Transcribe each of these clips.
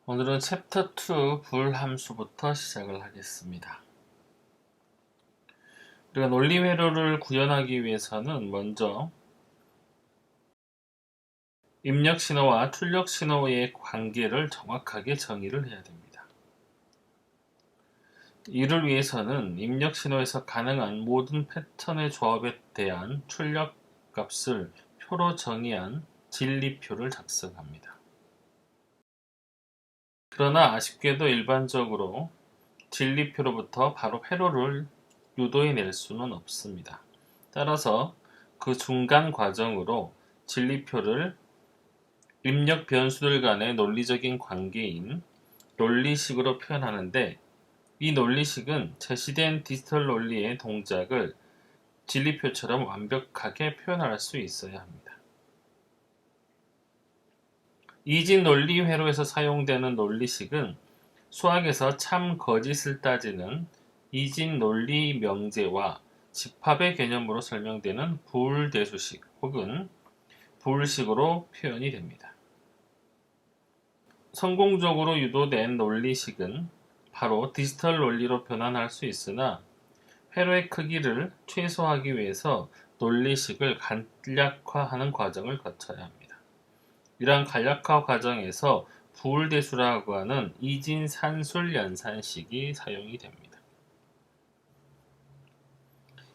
오늘은 챕터 2 불함수부터 시작을 하겠습니다. 우리가 논리 회로를 구현하기 위해서는 먼저 입력 신호와 출력 신호의 관계를 정확하게 정의를 해야 됩니다. 이를 위해서는 입력 신호에서 가능한 모든 패턴의 조합에 대한 출력 값을 표로 정의한 진리표를 작성합니다. 그러나 아쉽게도 일반적으로 진리표로부터 바로 회로를 유도해낼 수는 없습니다. 따라서 그 중간 과정으로 진리표를 입력 변수들 간의 논리적인 관계인 논리식으로 표현하는데, 이 논리식은 제시된 디지털 논리의 동작을 진리표처럼 완벽하게 표현할 수 있어야 합니다. 이진 논리 회로에서 사용되는 논리식은 수학에서 참 거짓을 따지는 이진 논리 명제와 집합의 개념으로 설명되는 부울대수식 혹은 부울식으로 표현이 됩니다. 성공적으로 유도된 논리식은 바로 디지털 논리로 변환할 수 있으나, 회로의 크기를 최소화하기 위해서 논리식을 간략화하는 과정을 거쳐야 합니다. 이러한 간략화 과정에서 부울대수라고 하는 이진 산술 연산식이 사용이 됩니다.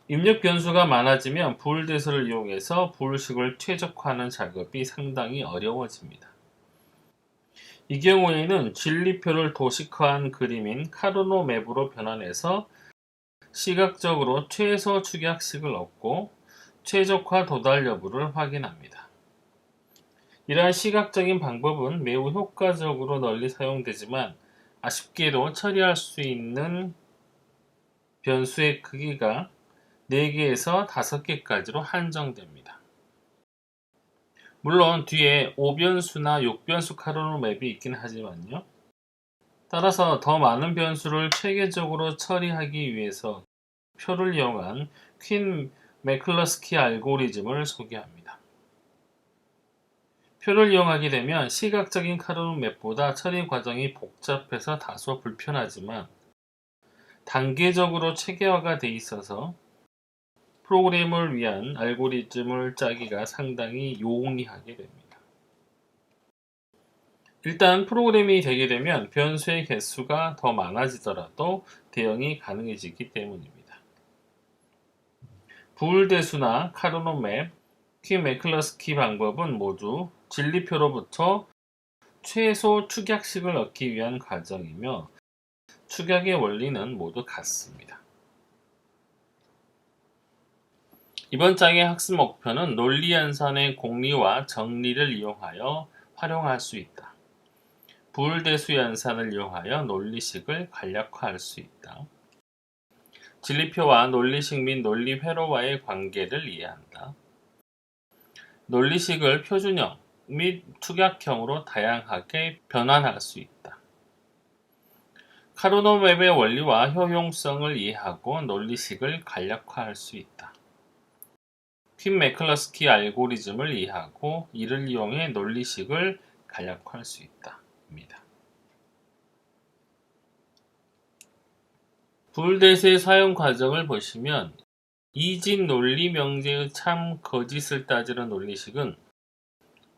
입력 변수가 많아지면 부울대수를 이용해서 부울식을 최적화하는 작업이 상당히 어려워집니다. 이 경우에는 진리표를 도식화한 그림인 카르노 맵으로 변환해서 시각적으로 최소 축약식을 얻고 최적화 도달 여부를 확인합니다. 이러한 시각적인 방법은 매우 효과적으로 널리 사용되지만, 아쉽게도 처리할 수 있는 변수의 크기가 4개에서 5개까지로 한정됩니다. 물론 뒤에 5변수나 6변수 카르노 맵이 있긴 하지만요. 따라서 더 많은 변수를 체계적으로 처리하기 위해서 표를 이용한 퀸 매클러스키 알고리즘을 소개합니다. 표를 이용하게 되면 시각적인 카르노 맵보다 처리 과정이 복잡해서 다소 불편하지만, 단계적으로 체계화가 돼 있어서 프로그램을 위한 알고리즘을 짜기가 상당히 용이하게 됩니다. 일단 프로그램이 되게 되면 변수의 개수가 더 많아지더라도 대응이 가능해지기 때문입니다. 부울대수나 카르노 맵, 퀸 매클러스키 방법은 모두 진리표로부터 최소 축약식을 얻기 위한 과정이며, 축약의 원리는 모두 같습니다. 이번 장의 학습 목표는 논리 연산의 공리와 정리를 이용하여 활용할 수 있다. 부울대수 연산을 이용하여 논리식을 간략화할 수 있다. 진리표와 논리식 및 논리 회로와의 관계를 이해한다. 논리식을 표준형 및 축약형으로 다양하게 변환할 수 있다. 카르노 맵의 원리와 효용성을 이해하고 논리식을 간략화할 수 있다. 퀸 매클러스키 알고리즘을 이해하고 이를 이용해 논리식을 간략화할 수 있다. 입니다. 부울대수의 사용 과정을 보시면, 이진 논리 명제의 참 거짓을 따지는 논리식은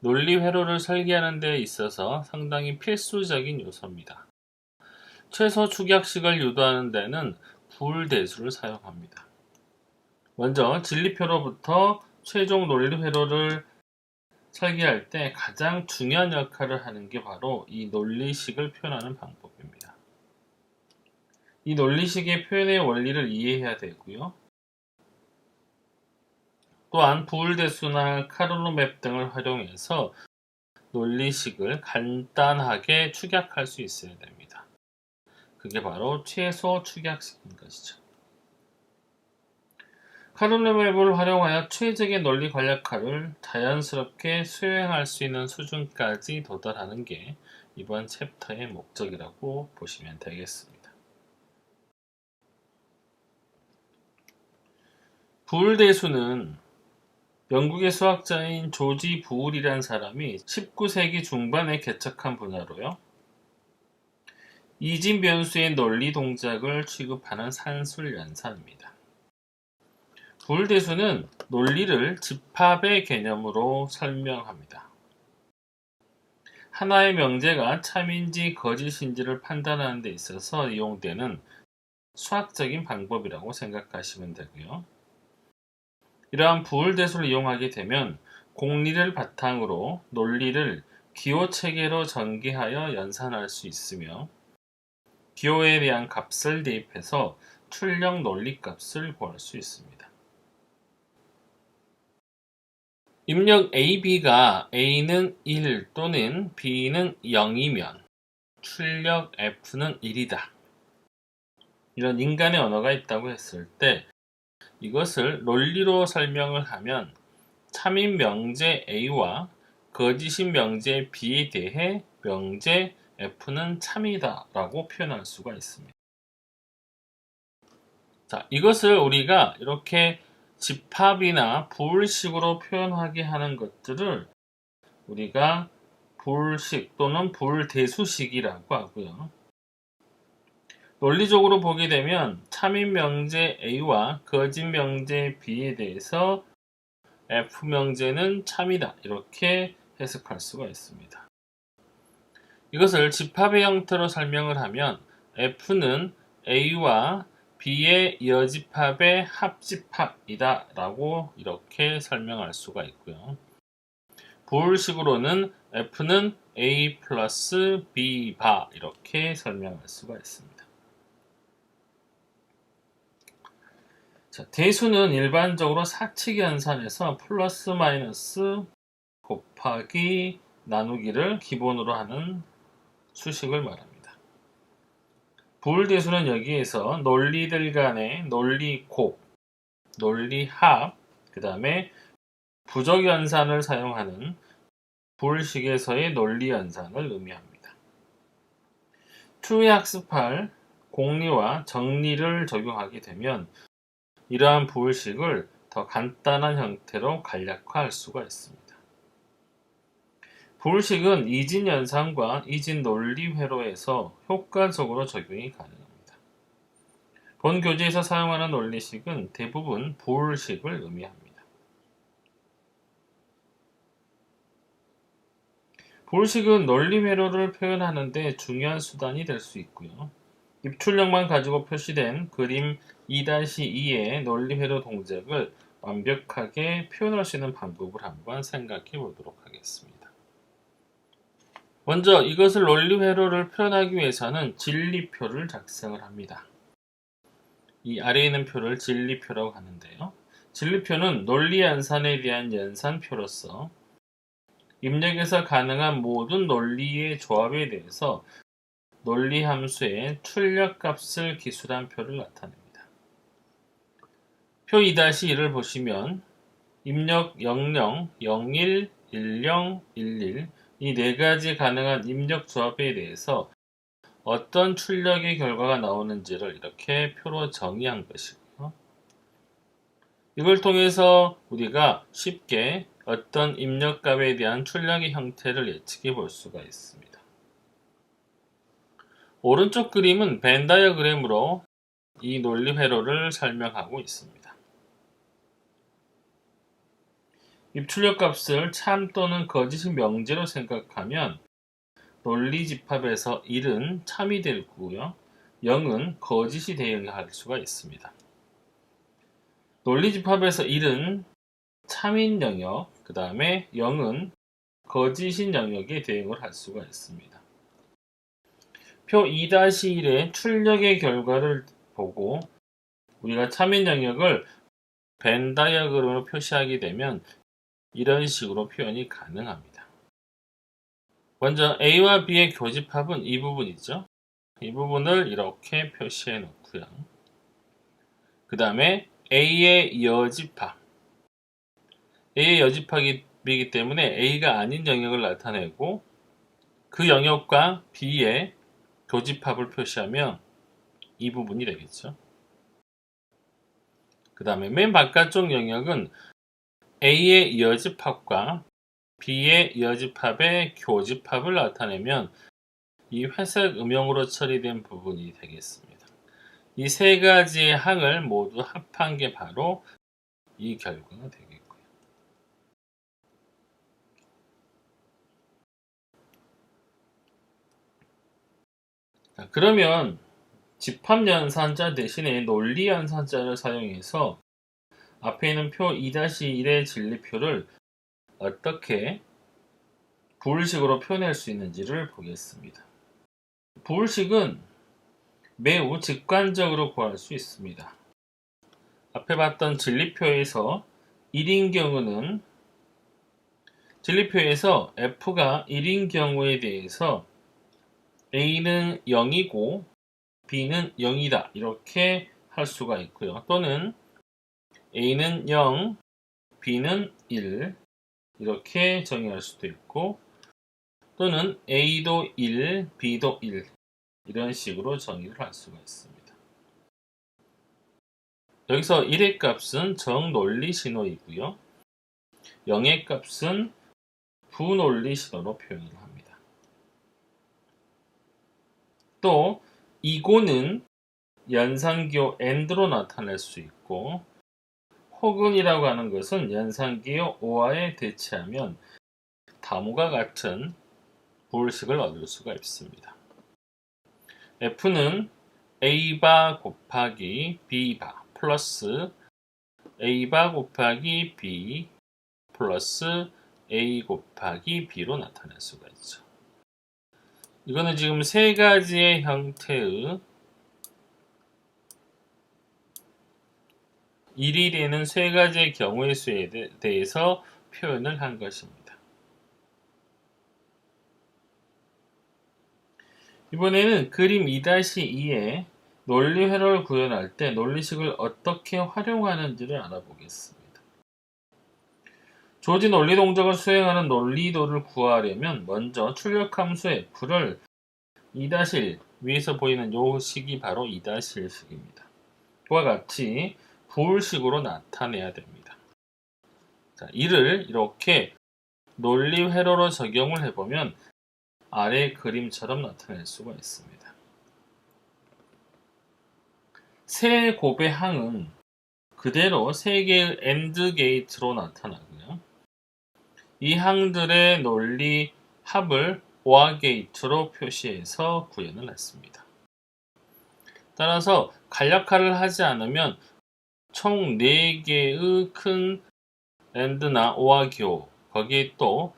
논리 회로를 설계하는 데 있어서 상당히 필수적인 요소입니다. 최소 축약식을 유도하는 데는 부울대수를 사용합니다. 먼저 진리표로부터 최종 논리 회로를 설계할 때 가장 중요한 역할을 하는 게 바로 이 논리식을 표현하는 방법입니다. 이 논리식의 표현의 원리를 이해해야 되고요. 또한 부울대수나 카르노 맵 등을 활용해서 논리식을 간단하게 축약할 수 있어야 됩니다. 그게 바로 최소 축약식인 것이죠. 카르노 맵을 활용하여 최적의 논리 간략화를 자연스럽게 수행할 수 있는 수준까지 도달하는 게 이번 챕터의 목적이라고 보시면 되겠습니다. 부울대수는 영국의 수학자인 조지 부울이라는 사람이 19세기 중반에 개척한 분야로요. 이진 변수의 논리 동작을 취급하는 산술 연산입니다. 부울대수는 논리를 집합의 개념으로 설명합니다. 하나의 명제가 참인지 거짓인지를 판단하는 데 있어서 이용되는 수학적인 방법이라고 생각하시면 되고요. 이러한 부울대수를 이용하게 되면 공리를 바탕으로 논리를 기호체계로 전개하여 연산할 수 있으며 기호에 대한 값을 대입해서 출력 논리값을 구할 수 있습니다. 입력 A, B가 A는 1 또는 B는 0이면 출력 F는 1이다. 이런 인간의 언어가 있다고 했을 때 이것을 논리로 설명을 하면 참인 명제 A와 거짓인 명제 B에 대해 명제 F는 참이다 라고 표현할 수가 있습니다. 자, 이것을 우리가 이렇게 집합이나 부울식으로 표현하게 하는 것들을 우리가 부울식 또는 부울대수식이라고 하고요. 논리적으로 보게 되면 참인 명제 A와 거짓 명제 B에 대해서 F 명제는 참이다 이렇게 해석할 수가 있습니다. 이것을 집합의 형태로 설명을 하면 F는 A와 B의 여집합의 합집합이다 라고 이렇게 설명할 수가 있고요. 부울식으로는 F는 A 플러스 B 바 이렇게 설명할 수가 있습니다. 자, 대수는 일반적으로 사칙 연산에서 플러스 마이너스 곱하기 나누기를 기본으로 하는 수식을 말합니다. 부울대수는 여기에서 논리들 간의 논리곱, 논리합, 그 다음에 부적연산을 사용하는 부울식에서의 논리연산을 의미합니다. 추후에 학습할 공리와 정리를 적용하게 되면 이러한 부울식을 더 간단한 형태로 간략화할 수가 있습니다. 부울식은 이진연산과 이진논리회로에서 효과적으로 적용이 가능합니다. 본 교재에서 사용하는 논리식은 대부분 부울식을 의미합니다. 부울식은 논리회로를 표현하는 데 중요한 수단이 될 수 있고요. 입출력만 가지고 표시된 그림 2-2의 논리회로 동작을 완벽하게 표현할 수 있는 방법을 한번 생각해 보도록 하겠습니다. 먼저 이것을 논리회로를 표현하기 위해서는 진리표를 작성을 합니다. 이 아래에 있는 표를 진리표라고 하는데요. 진리표는 논리 연산에 대한 연산표로서 입력에서 가능한 모든 논리의 조합에 대해서 논리 함수의 출력값을 기술한 표를 나타냅니다. 표 2-1을 보시면 입력 00, 01, 10, 11 이 네 가지 가능한 입력 조합에 대해서 어떤 출력의 결과가 나오는지를 이렇게 표로 정의한 것이고요. 이걸 통해서 우리가 쉽게 어떤 입력값에 대한 출력의 형태를 예측해 볼 수가 있습니다. 오른쪽 그림은 벤 다이어그램으로 이 논리 회로를 설명하고 있습니다. 입출력 값을 참 또는 거짓의 명제로 생각하면 논리 집합에서 1은 참이 될 거고요. 0은 거짓이 대응할 수가 있습니다. 논리 집합에서 1은 참인 영역, 그 다음에 0은 거짓인 영역에 대응을 할 수가 있습니다. 표 2-1의 출력의 결과를 보고 우리가 참인 영역을 벤 다이어그램으로 표시하게 되면 이런 식으로 표현이 가능합니다. 먼저 A와 B의 교집합은 이 부분이죠. 이 부분을 이렇게 표시해 놓고요. 그 다음에 A의 여집합. A의 여집합이기 때문에 A가 아닌 영역을 나타내고 그 영역과 B의 교집합을 표시하면 이 부분이 되겠죠. 그 다음에 맨 바깥쪽 영역은 A의 여집합과 B의 여집합의 교집합을 나타내면 이 회색 음영으로 처리된 부분이 되겠습니다. 이 세 가지의 항을 모두 합한 게 바로 이 결과가 되겠고요. 자, 그러면 집합연산자 대신에 논리연산자를 사용해서 앞에 있는 표 2-1의 진리표를 어떻게 부울식으로 표현할 수 있는지를 보겠습니다. 부울식은 매우 직관적으로 구할 수 있습니다. 앞에 봤던 진리표에서 1인 경우는 진리표에서 f가 1인 경우에 대해서 a는 0이고 b는 0이다 이렇게 할 수가 있고요. 또는 a는 0, b는 1 이렇게 정의할 수도 있고 또는 a도 1, b도 1 이런 식으로 정의를 할 수가 있습니다. 여기서 1의 값은 정논리 신호이고요. 0의 값은 부논리 신호로 표현을 합니다. 또 이고는 연산기호 AND로 나타낼 수 있고 혹은이라고 하는 것은 연산기호 OR에 대체하면 다음과 같은 부울식을 얻을 수가 있습니다. F는 A바 곱하기 B바 플러스 A바 곱하기 B 플러스 A 곱하기 B로 나타낼 수가 있죠. 이거는 지금 세 가지의 형태의 1이 되는 세 가지의 경우의 수에 대해서 표현을 한 것입니다. 이번에는 그림 2-2에 논리 회로를 구현할 때 논리식을 어떻게 활용하는지를 알아보겠습니다. 주어진 논리 동작을 수행하는 논리도를 구하려면 먼저 출력함수 f를 2-1 위에서 보이는 요 식이 바로 2-1식입니다. 그와 같이 부울식으로 나타내야 됩니다. 자, 이를 이렇게 논리 회로로 적용을 해보면 아래 그림처럼 나타낼 수가 있습니다. 세 곱의 항은 그대로 세 개의 AND 게이트로 나타나고요. 이 항들의 논리 합을 OR 게이트로 표시해서 구현을 했습니다. 따라서 간략화를 하지 않으면 총 4개의 큰 AND나 OR 기호, 거기에 또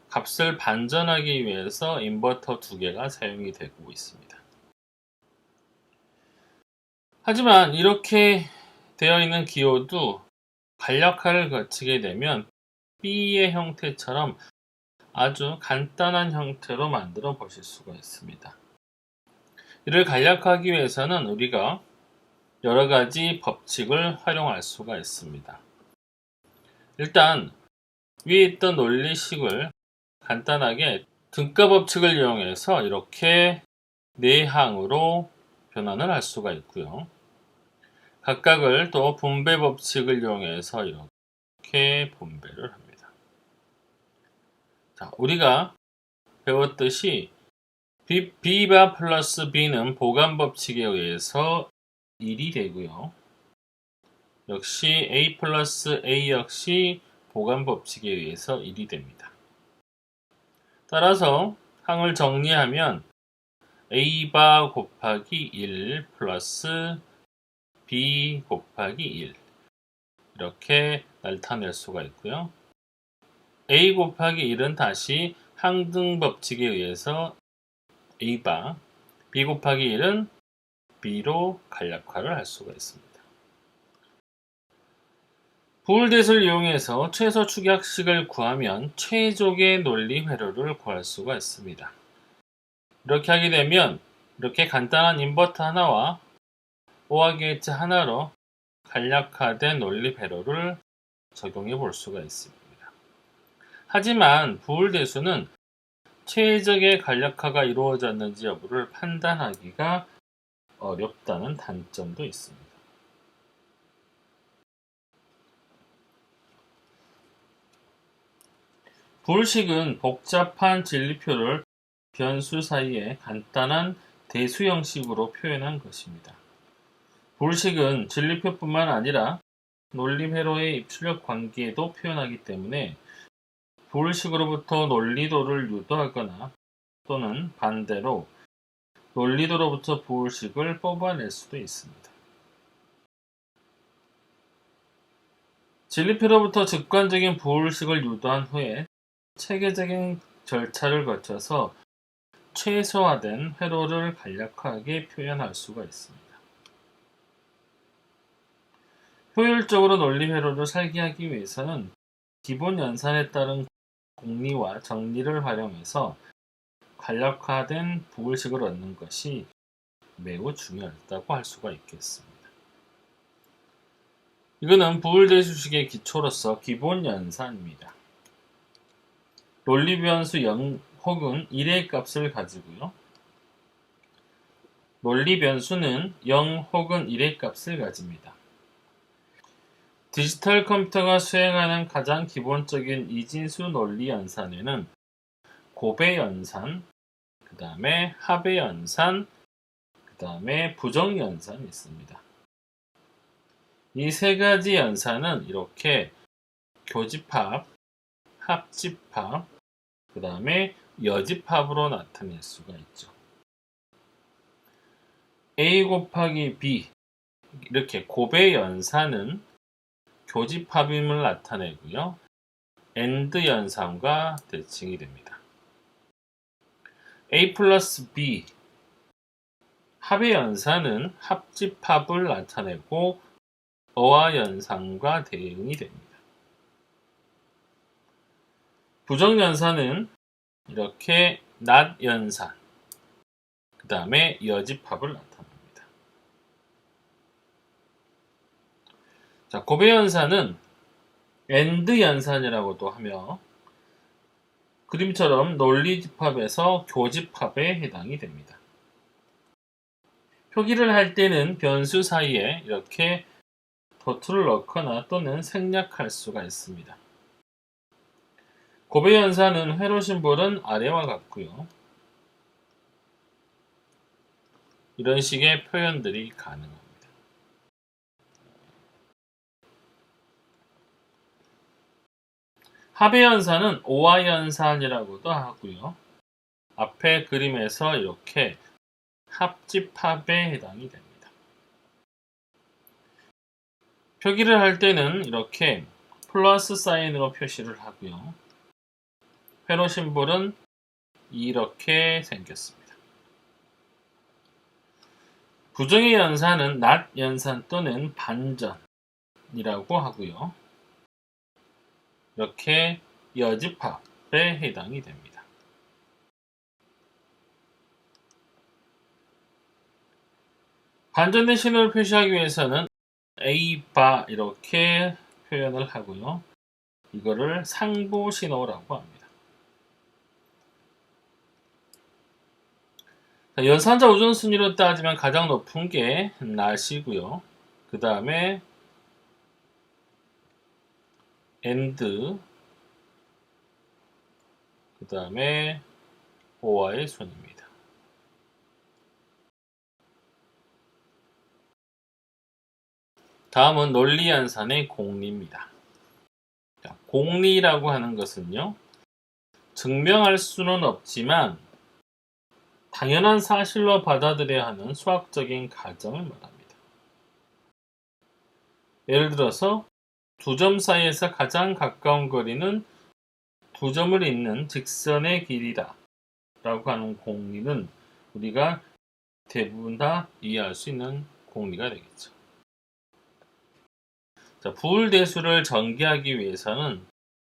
값을 반전하기 위해서 인버터 2개가 사용이 되고 있습니다. 하지만 이렇게 되어 있는 기호도 간략화를 거치게 되면 B의 형태처럼 아주 간단한 형태로 만들어 보실 수가 있습니다. 이를 간략화하기 위해서는 우리가 여러 가지 법칙을 활용할 수가 있습니다. 일단 위에 있던 논리식을 간단하게 등가 법칙을 이용해서 이렇게 4항으로 변환을 할 수가 있고요. 각각을 또 분배 법칙을 이용해서 이렇게 분배를 합니다. 자, 우리가 배웠듯이 B바 플러스 B는 보관 법칙에 의해서 1이 되고요. 역시 A 플러스 A 역시 보관 법칙에 의해서 1이 됩니다. 따라서 항을 정리하면 A바 곱하기 1 플러스 B 곱하기 1 이렇게 나타낼 수가 있고요. A 곱하기 1은 다시 항등 법칙에 의해서 A바, B 곱하기 1은 B로 간략화를 할 수가 있습니다. 부울댓을 이용해서 최소 축약식을 구하면 최적의 논리 회로를 구할 수가 있습니다. 이렇게 하게 되면 이렇게 간단한 인버터 하나와 OR 게이트 하나로 간략화된 논리 회로를 적용해 볼 수가 있습니다. 하지만 부울댓수는 최적의 간략화가 이루어졌는지 여부를 판단하기가 어렵다는 단점도 있습니다. 부울식은 복잡한 진리표를 변수 사이의 간단한 대수 형식으로 표현한 것입니다. 부울식은 진리표뿐만 아니라 논리회로의 입출력 관계도 표현하기 때문에 부울식으로부터 논리도를 유도하거나 또는 반대로 논리도로부터 부울식을 뽑아낼 수도 있습니다. 진리표로부터 직관적인 부울식을 유도한 후에 체계적인 절차를 거쳐서 최소화된 회로를 간략하게 표현할 수가 있습니다. 효율적으로 논리 회로를 설계하기 위해서는 기본 연산에 따른 공리와 정리를 활용해서 간략화된 부울식을 얻는 것이 매우 중요하다고 할 수가 있겠습니다. 이거는 부울대수식의 기초로서 기본 연산입니다. 논리 변수 0 혹은 1의 값을 가지고요. 논리 변수는 0 혹은 1의 값을 가집니다. 디지털 컴퓨터가 수행하는 가장 기본적인 이진수 논리 연산에는 곱의 연산, 그 다음에 합의 연산, 그 다음에 부정 연산이 있습니다. 이 세 가지 연산은 이렇게 교집합, 합집합, 그 다음에 여집합으로 나타낼 수가 있죠. A 곱하기 B 이렇게 곱의 연산은 교집합임을 나타내고요. AND 연산과 대칭이 됩니다. A 플러스 B 합의 연산은 합집합을 나타내고 어화 연산과 대응이 됩니다. 부정 연산은 이렇게 not 연산, 그 다음에 여집합을 나타냅니다. 자, 곱의 연산은 AND 연산이라고도 하며 그림처럼 논리집합에서 교집합에 해당이 됩니다. 표기를 할 때는 변수 사이에 이렇게 도트를 넣거나 또는 생략할 수가 있습니다. 곱의 연산은 회로 심볼은 아래와 같고요. 이런 식의 표현들이 가능합니다. 합의 연산은 오화 연산이라고도 하고요. 앞에 그림에서 이렇게 합집합에 해당이 됩니다. 표기를 할 때는 이렇게 플러스 사인으로 표시를 하고요. 회로 심볼은 이렇게 생겼습니다. 부정의 연산은 not 연산 또는 반전이라고 하고요. 이렇게 여집합에 해당이 됩니다. 반전의 신호를 표시하기 위해서는 A바 이렇게 표현을 하고요. 이거를 상부 신호라고 합니다. 연산자 우선순위로 따지면 가장 높은 게 not이고요. 그 다음에 and, 그 다음에 or의 순입니다. 다음은 논리연산의 공리입니다. 자, 공리라고 하는 것은요, 증명할 수는 없지만 당연한 사실로 받아들여야 하는 수학적인 가정을 말합니다. 예를 들어서 두 점 사이에서 가장 가까운 거리는 두 점을 잇는 직선의 길이다 라고 하는 공리는 우리가 대부분 다 이해할 수 있는 공리가 되겠죠. 자, 부울대수를 전개하기 위해서는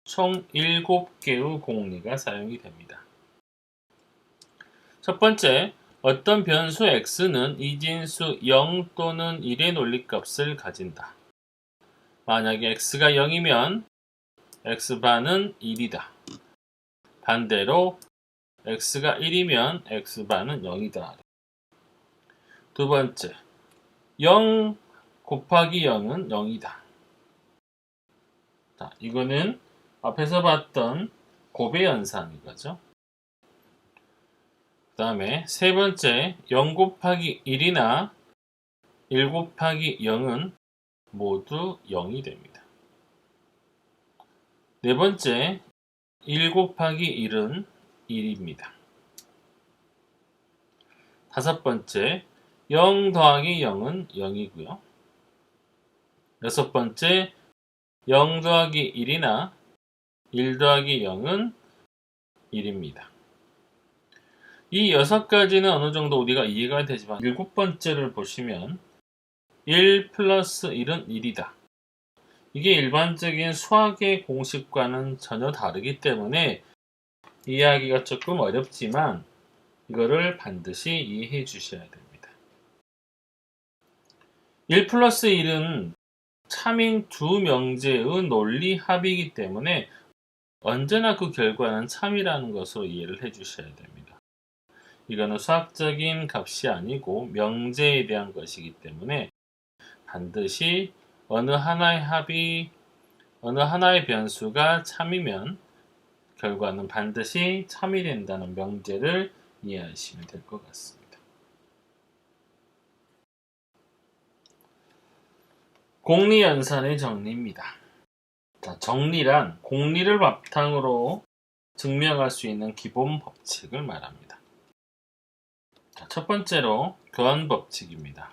총 7개의 공리가 사용이 됩니다. 첫 번째, 어떤 변수 x는 이진수 0 또는 1의 논리값을 가진다. 만약에 x가 0이면 x반은 1이다. 반대로 x가 1이면 x반은 0이다. 두 번째, 0 곱하기 0은 0이다. 자, 이거는 앞에서 봤던 곱의 연산인 거죠. 그 다음에 세 번째 0 곱하기 1이나 1 곱하기 0은 모두 0이 됩니다. 네 번째 1 곱하기 1은 1입니다. 다섯 번째 0 더하기 0은 0이고요. 여섯 번째 0 더하기 1이나 1 더하기 0은 1입니다. 이 6가지는 어느 정도 우리가 이해가 되지만 일곱 번째를 보시면 1 플러스 1은 1이다. 이게 일반적인 수학의 공식과는 전혀 다르기 때문에 이해하기가 조금 어렵지만 이거를 반드시 이해해 주셔야 됩니다. 1 플러스 1은 참인 두 명제의 논리 합이기 때문에 언제나 그 결과는 참이라는 것으로 이해를 해 주셔야 됩니다. 이거는 수학적인 값이 아니고 명제에 대한 것이기 때문에 반드시 어느 하나의 변수가 참이면 결과는 반드시 참이 된다는 명제를 이해하시면 될 것 같습니다. 공리연산의 정리입니다. 자, 정리란 공리를 바탕으로 증명할 수 있는 기본 법칙을 말합니다. 자, 첫 번째로 교환법칙입니다.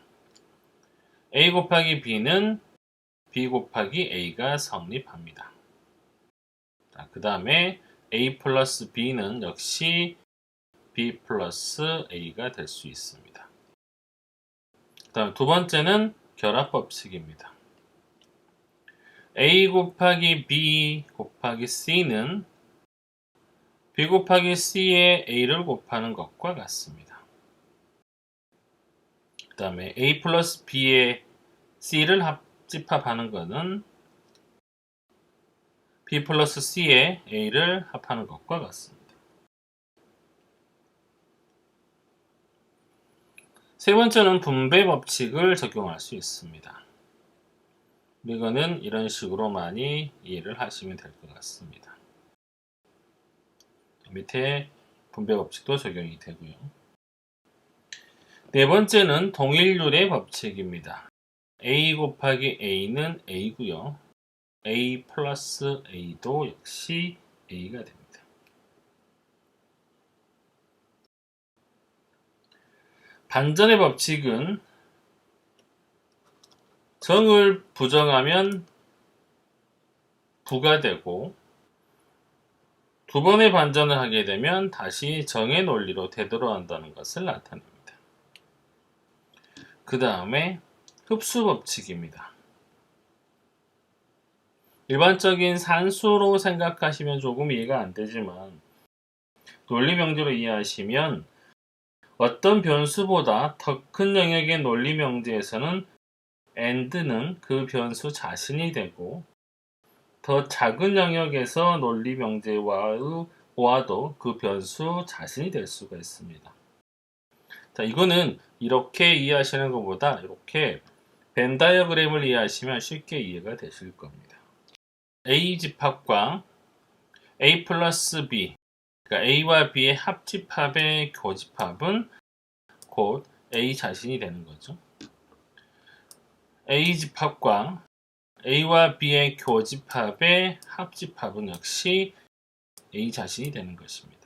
A 곱하기 B는 B 곱하기 A가 성립합니다. 그 다음에 A 플러스 B는 역시 B 플러스 A가 될 수 있습니다. 그 다음 두 번째는 결합법칙입니다. A 곱하기 B 곱하기 C는 B 곱하기 C에 A를 곱하는 것과 같습니다. 그 다음에 A 플러스 B에 C를 합집합하는 것은 B 플러스 C에 A를 합하는 것과 같습니다. 세 번째는 분배 법칙을 적용할 수 있습니다. 이거는 이런 식으로 많이 이해를 하시면 될 것 같습니다. 밑에 분배 법칙도 적용이 되고요. 네 번째는 동일률의 법칙입니다. A 곱하기 A는 A고요. A 플러스 A도 역시 A가 됩니다. 반전의 법칙은 정을 부정하면 부가 되고 두 번의 반전을 하게 되면 다시 정의 논리로 되돌아간다는 것을 나타냅니다. 그 다음에 흡수 법칙입니다. 일반적인 산수로 생각하시면 조금 이해가 안 되지만 논리 명제로 이해하시면 어떤 변수보다 더 큰 영역의 논리 명제에서는 and는 그 변수 자신이 되고 더 작은 영역에서 논리 명제와도 그 변수 자신이 될 수가 있습니다. 자, 이거는 이렇게 이해하시는 것보다 이렇게 벤 다이어그램을 이해하시면 쉽게 이해가 되실 겁니다. A 집합과 A 플러스 B, 그러니까 A와 B의 합집합의 교집합은 곧 A 자신이 되는 거죠. A 집합과 A와 B의 교집합의 합집합은 역시 A 자신이 되는 것입니다.